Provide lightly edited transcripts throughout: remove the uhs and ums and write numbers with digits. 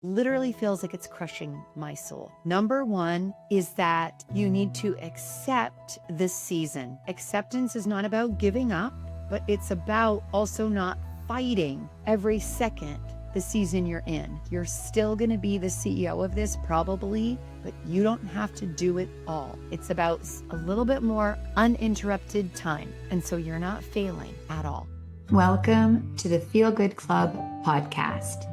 literally feels like it's crushing my soul. Number one is that you need to accept this season. Acceptance is not about giving up, but it's about also not fighting every second the season you're in. You're still going to be the CEO of this probably, but you don't have to do it all. It's about a little bit more uninterrupted time. And so you're not failing at all. Welcome to the Feel Good Club podcast.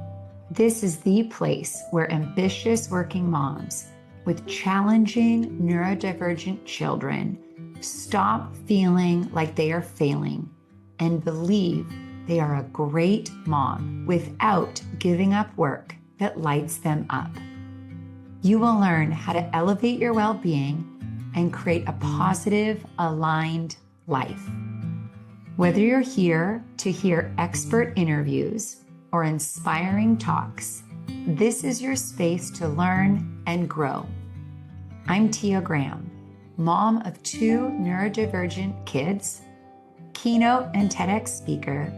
This is the place where ambitious working moms with challenging neurodivergent children stop feeling like they are failing and believe they are a great mom without giving up work that lights them up. You will learn how to elevate your well-being and create a positive, aligned life. Whether you're here to hear expert interviews or inspiring talks, this is your space to learn and grow. I'm Tia Graham, mom of 2 neurodivergent kids, keynote and TEDx speaker,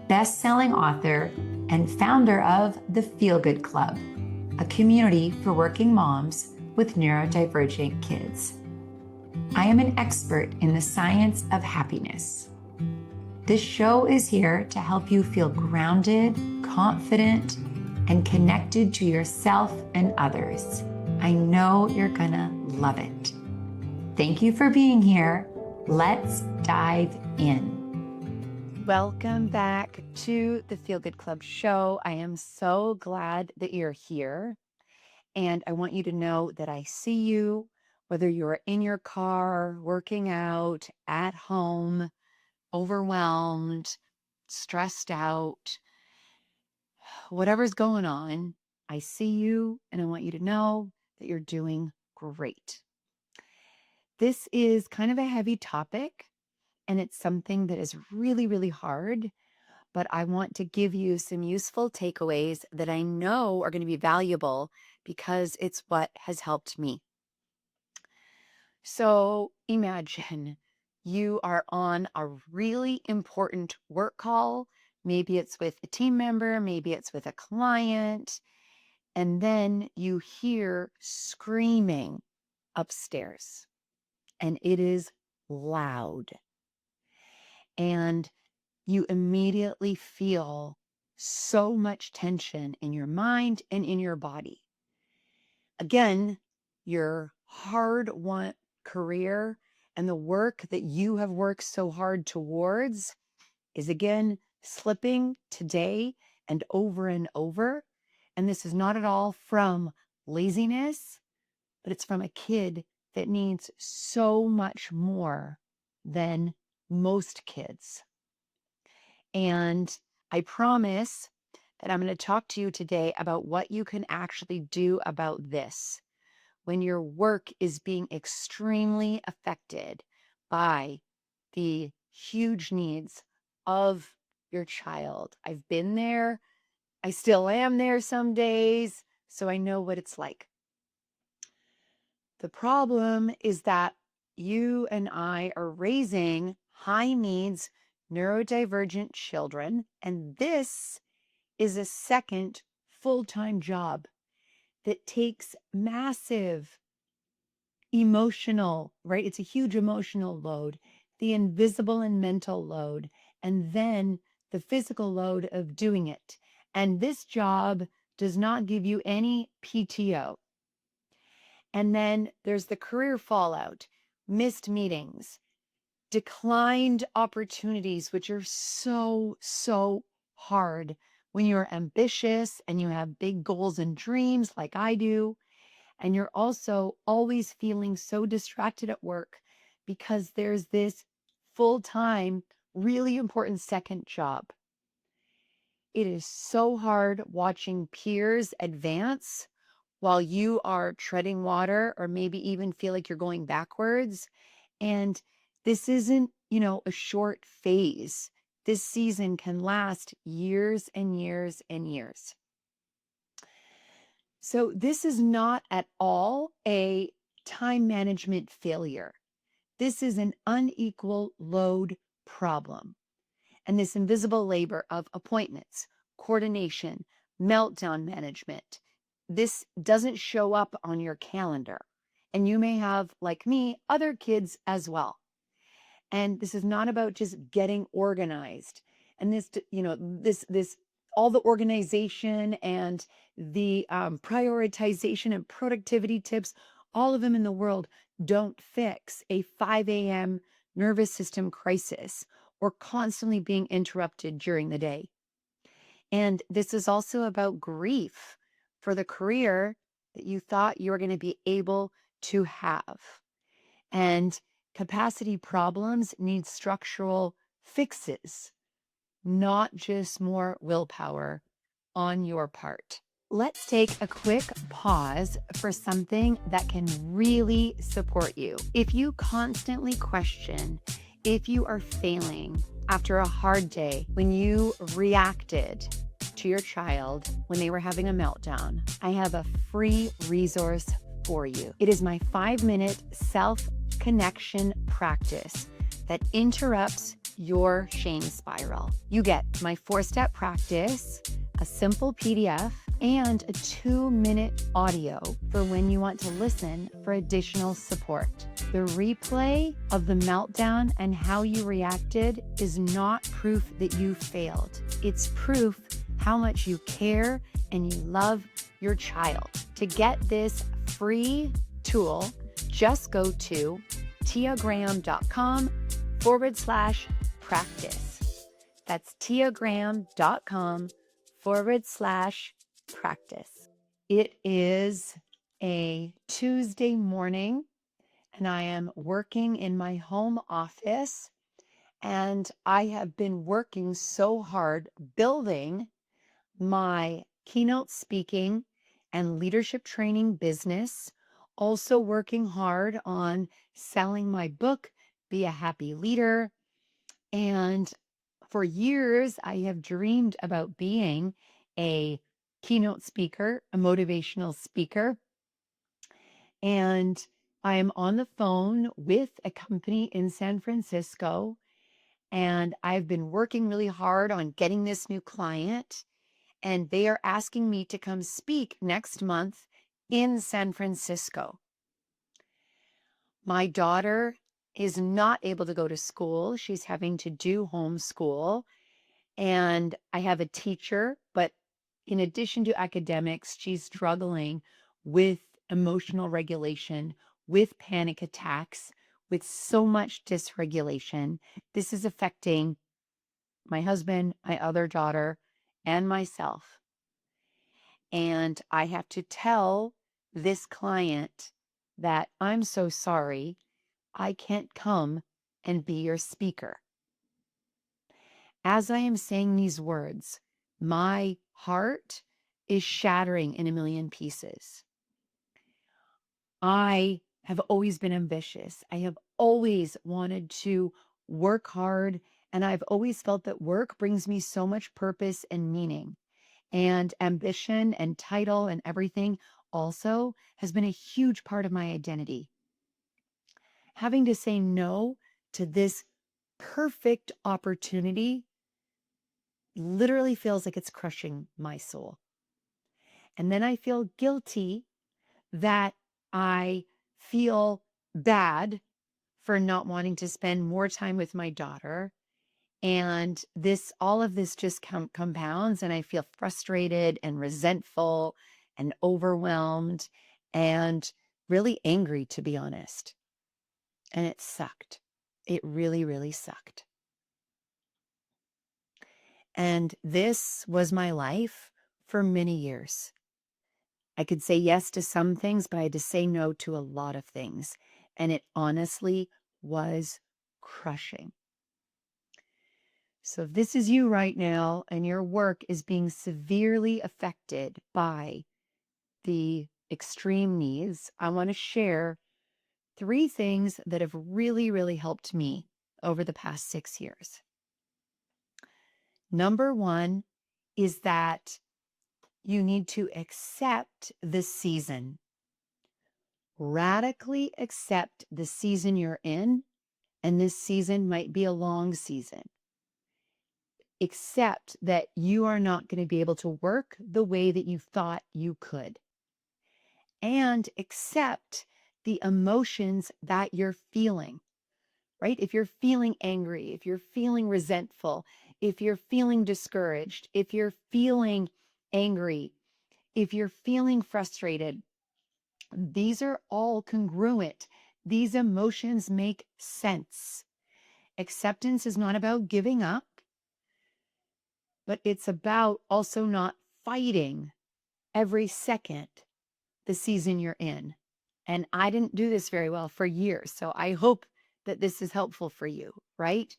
best-selling author, and founder of the Feel Good Club, a community for working moms with neurodivergent kids. I am an expert in the science of happiness. This show is here to help you feel grounded, confident, and connected to yourself and others. I know you're gonna love it. Thank you for being here. Let's dive in. Welcome back to the Feel Good Club show. I am so glad that you're here. And I want you to know that I see you, whether you're in your car, working out, at home, overwhelmed, stressed out, whatever's going on. I see you and I want you to know that you're doing great. This is kind of a heavy topic. And it's something that is really, really hard, but I want to give you some useful takeaways that I know are going to be valuable because it's what has helped me. So imagine you are on a really important work call. Maybe it's with a team member, maybe it's with a client, and then you hear screaming upstairs, and it is loud. And you immediately feel so much tension in your mind and in your body. Again, your hard-won career and the work that you have worked so hard towards is again slipping today and over and over. And this is not at all from laziness, but it's from a kid that needs so much more than most kids. And I promise that I'm going to talk to you today about what you can actually do about this when your work is being extremely affected by the huge needs of your child. I've been there. I still am there some days, so I know what it's like. The problem is that you and I are raising high needs neurodivergent children, and this is a second full-time job that takes massive emotional, right? It's a huge emotional load, the invisible and mental load, and then the physical load of doing it. And this job does not give you any PTO. And then there's the career fallout, missed meetings, declined opportunities, which are so, so hard when you're ambitious and you have big goals and dreams like I do. And you're also always feeling so distracted at work because there's this full-time, really important second job. It is so hard watching peers advance while you are treading water or maybe even feel like you're going backwards. And this isn't, a short phase. This season can last years and years and years. So this is not at all a time management failure. This is an unequal load problem. And this invisible labor of appointments, coordination, meltdown management, this doesn't show up on your calendar. And you may have, like me, other kids as well. And this is not about just getting organized. And this all the organization and the prioritization and productivity tips, all of them in the world don't fix a 5 a.m. nervous system crisis or constantly being interrupted during the day. And this is also about grief for the career that you thought you were going to be able to have. And capacity problems need structural fixes, not just more willpower on your part. Let's take a quick pause for something that can really support you. If you constantly question if you are failing after a hard day, when you reacted to your child when they were having a meltdown, I have a free resource for you. It is my 5-minute self-connection practice that interrupts your shame spiral. You get my 4-step practice, a simple PDF, and a 2-minute audio for when you want to listen for additional support. The replay of the meltdown and how you reacted is not proof that you failed. It's proof how much you care and you love your child. To get this free tool, just go to tiagraham.com/practice. That's tiagraham.com/practice. It is a Tuesday morning and I am working in my home office, and I have been working so hard building my keynote speaking and leadership training business, also working hard on selling my book, Be a Happy Leader. And for years, I have dreamed about being a keynote speaker, a motivational speaker. And I am on the phone with a company in San Francisco, and I've been working really hard on getting this new client. And they are asking me to come speak next month in San Francisco. My daughter is not able to go to school. She's having to do homeschool. And I have a teacher, but in addition to academics, she's struggling with emotional regulation, with panic attacks, with so much dysregulation. This is affecting my husband, my other daughter, and myself. And I have to tell this client that I'm so sorry, I can't come and be your speaker. As I am saying these words, my heart is shattering in a million pieces. I have always been ambitious. I have always wanted to work hard, and I've always felt that work brings me so much purpose and meaning. And ambition and title and everything also has been a huge part of my identity. Having to say no to this perfect opportunity literally feels like it's crushing my soul. And then I feel guilty that I feel bad for not wanting to spend more time with my daughter. And all of this just compounds, and I feel frustrated and resentful and overwhelmed and really angry, to be honest. And it sucked. It really, really sucked. And this was my life for many years. I could say yes to some things, but I had to say no to a lot of things. And it honestly was crushing. So if this is you right now and your work is being severely affected by the extreme needs, I want to share 3 things that have really, really helped me over the past 6 years. Number 1 is that you need to accept the season. Radically accept the season you're in, and this season might be a long season. Accept that you are not going to be able to work the way that you thought you could. and accept the emotions that you're feeling, right? If you're feeling angry, if you're feeling resentful, if you're feeling discouraged, if you're feeling angry, if you're feeling frustrated, these are all congruent. These emotions make sense. Acceptance is not about giving up, but it's about also not fighting every second the season you're in. And I didn't do this very well for years. So I hope that this is helpful for you, right?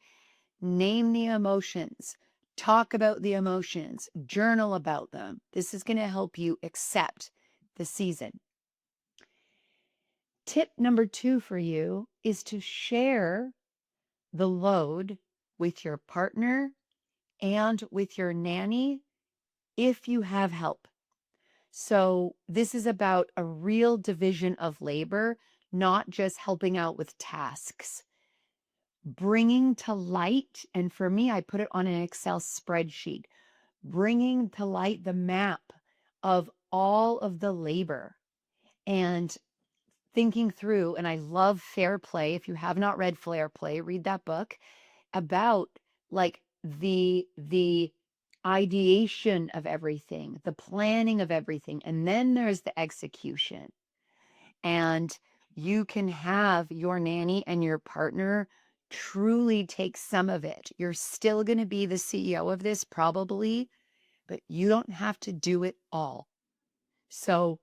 Name the emotions, talk about the emotions, journal about them. This is going to help you accept the season. Tip number 2 for you is to share the load with your partner and with your nanny if you have help. So this is about a real division of labor, not just helping out with tasks. Bringing to light, and for me, I put it on an Excel spreadsheet, bringing to light the map of all of the labor and thinking through, and I love Fair Play. If you have not read Fair Play, read that book about like the ideation of everything, the planning of everything, and then there's the execution. And you can have your nanny and your partner truly take some of it. You're still going to be the CEO of this probably, but you don't have to do it all. So,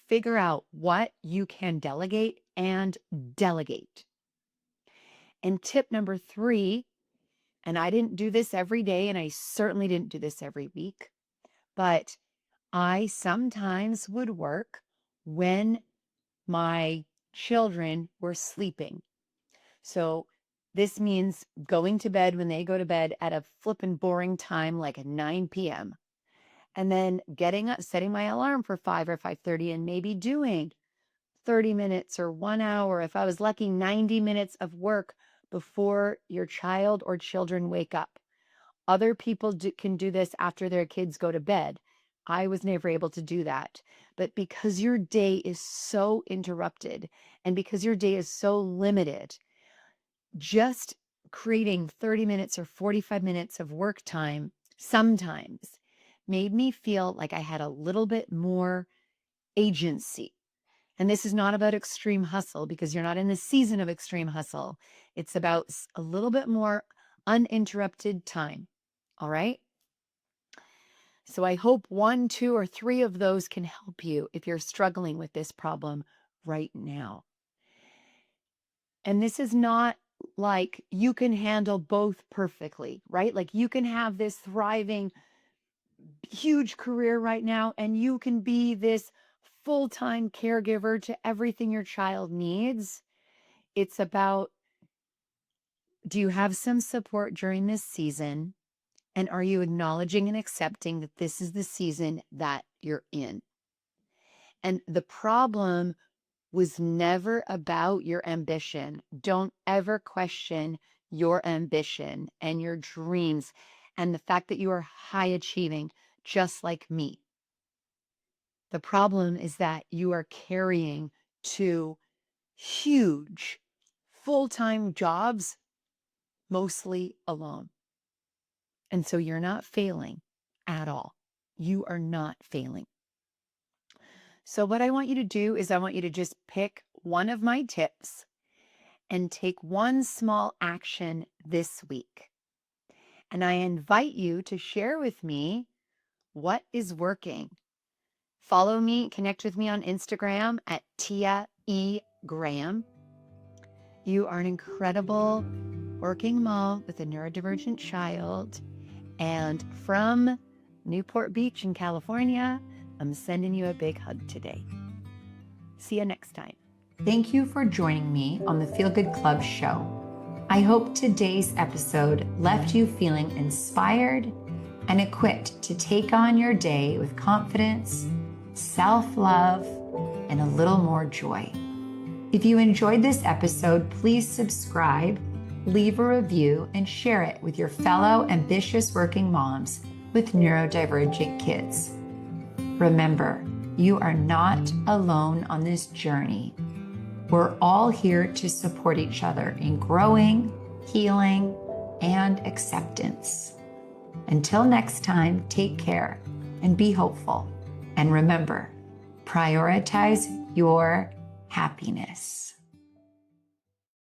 figure out what you can delegate and delegate. And tip number 3, and I didn't do this every day, and I certainly didn't do this every week, but I sometimes would work when my children were sleeping. So this means going to bed when they go to bed at a flippin' boring time, like at 9 p.m. And then getting up, setting my alarm for 5 or 5:30 and maybe doing 30 minutes or 1 hour, if I was lucky, 90 minutes of work before your child or children wake up. Other people can do this after their kids go to bed. I was never able to do that. But because your day is so interrupted and because your day is so limited, just creating 30 minutes or 45 minutes of work time sometimes made me feel like I had a little bit more agency. And this is not about extreme hustle because you're not in the season of extreme hustle. It's about a little bit more uninterrupted time. All right. So I hope 1, 2, or 3 of those can help you if you're struggling with this problem right now. And this is not like you can handle both perfectly, right? Like you can have this thriving, huge career right now, and you can be this full-time caregiver to everything your child needs. It's about, do you have some support during this season? And are you acknowledging and accepting that this is the season that you're in? And the problem was never about your ambition. Don't ever question your ambition and your dreams and the fact that you are high achieving, just like me. The problem is that you are carrying 2 huge full-time jobs, mostly alone. And so you're not failing at all. You are not failing. So what I want you to do is I want you to just pick one of my tips and take one small action this week. And I invite you to share with me what is working. Follow me, connect with me on Instagram at Tia E. Graham. You are an incredible working mom with a neurodivergent child. And from Newport Beach in California, I'm sending you a big hug today. See you next time. Thank you for joining me on the Feel Good Club show. I hope today's episode left you feeling inspired and equipped to take on your day with confidence, self-love, and a little more joy. If you enjoyed this episode, please subscribe, leave a review, and share it with your fellow ambitious working moms with neurodivergent kids. Remember, you are not alone on this journey. We're all here to support each other in growing, healing, and acceptance. Until next time, take care and be hopeful. And remember, prioritize your happiness.